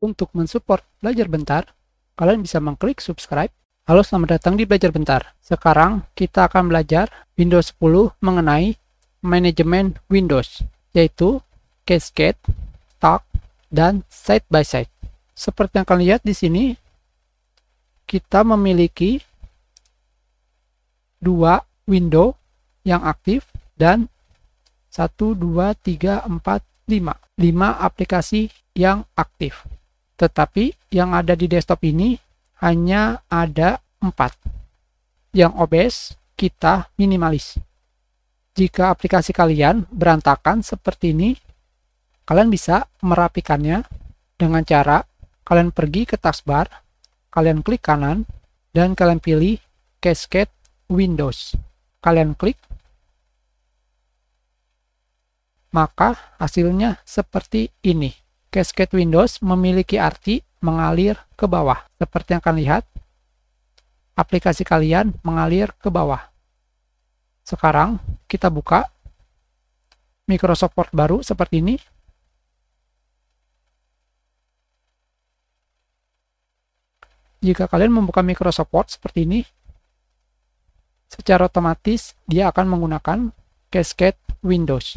Untuk mensupport Belajar Bentar, kalian bisa mengklik subscribe. Halo, selamat datang di Belajar Bentar. Sekarang kita akan belajar Windows 10 mengenai manajemen Windows, yaitu Cascade, Stack, dan Side by Side. Seperti yang kalian lihat di sini, kita memiliki dua window yang aktif dan 1, 2, 3, 4, 5 aplikasi yang aktif. Tetapi yang ada di desktop ini hanya ada 4. Yang obvious kita minimalis. Jika aplikasi kalian berantakan seperti ini, kalian bisa merapikannya dengan cara kalian pergi ke taskbar, kalian klik kanan, dan kalian pilih Cascade Windows. Kalian klik, maka hasilnya seperti ini. Cascade Windows memiliki arti mengalir ke bawah. Seperti yang kalian lihat, aplikasi kalian mengalir ke bawah. Sekarang kita buka Microsoft Word baru seperti ini. Jika kalian membuka Microsoft Word seperti ini, secara otomatis dia akan menggunakan Cascade Windows.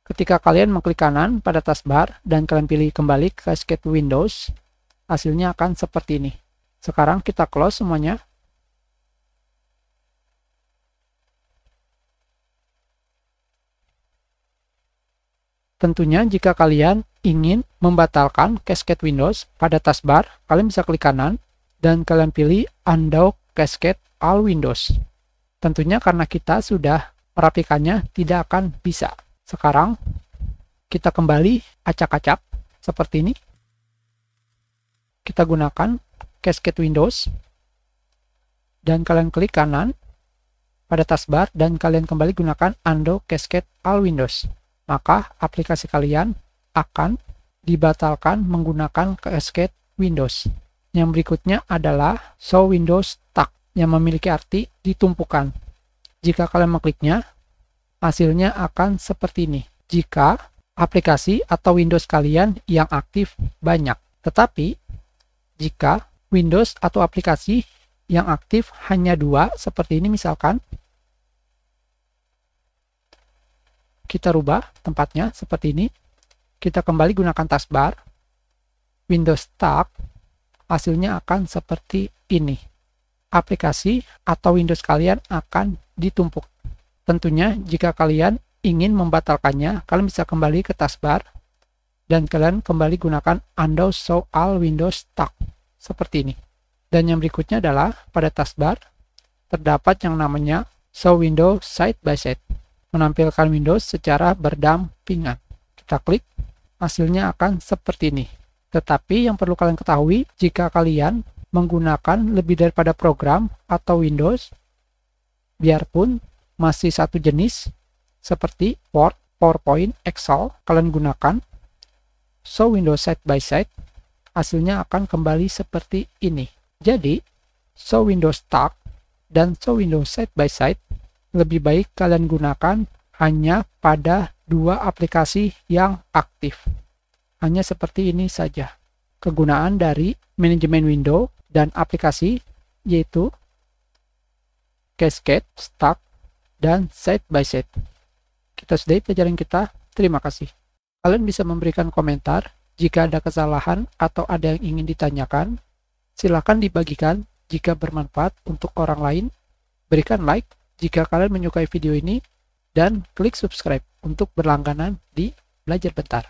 Ketika kalian mengklik kanan pada taskbar dan kalian pilih kembali Cascade Windows, hasilnya akan seperti ini. Sekarang kita close semuanya. Tentunya jika kalian ingin membatalkan Cascade Windows pada taskbar, kalian bisa klik kanan dan kalian pilih Undo Cascade All Windows. Tentunya karena kita sudah merapikannya, tidak akan bisa. Sekarang kita kembali acak-acak seperti ini. Kita gunakan Cascade Windows dan kalian klik kanan pada taskbar dan kalian kembali gunakan Undo Cascade All Windows. Maka aplikasi kalian akan dibatalkan menggunakan Cascade Windows. Yang berikutnya adalah Show Windows Stack yang memiliki arti ditumpukan. Jika kalian mengkliknya, hasilnya akan seperti ini. Jika aplikasi atau Windows kalian yang aktif banyak. Tetapi, jika Windows atau aplikasi yang aktif hanya 2, seperti ini misalkan, kita rubah tempatnya seperti ini. Kita kembali gunakan taskbar, Windows Stack, hasilnya akan seperti ini. Aplikasi atau Windows kalian akan ditumpuk. Tentunya jika kalian ingin membatalkannya, kalian bisa kembali ke taskbar dan kalian kembali gunakan Undo Show All Windows Stack seperti ini. Dan yang berikutnya adalah pada taskbar terdapat yang namanya Show Windows Side by Side, menampilkan Windows secara berdampingan. Kita klik, hasilnya akan seperti ini. Tetapi yang perlu kalian ketahui, jika kalian menggunakan lebih daripada program atau Windows, biarpun masih satu jenis seperti Word, PowerPoint, Excel, kalian gunakan Show Windows Side by Side, hasilnya akan kembali seperti ini. Jadi, Show Windows Stack dan Show Windows Side by Side lebih baik kalian gunakan hanya pada 2 aplikasi yang aktif. Hanya seperti ini saja kegunaan dari manajemen window dan aplikasi, yaitu Cascade, Stack, dan Side by Side. Kita sudahi pelajaran kita. Terima kasih. Kalian bisa memberikan komentar jika ada kesalahan atau ada yang ingin ditanyakan. Silakan dibagikan jika bermanfaat untuk orang lain. Berikan like jika kalian menyukai video ini dan klik subscribe untuk berlangganan di Belajar Bentar.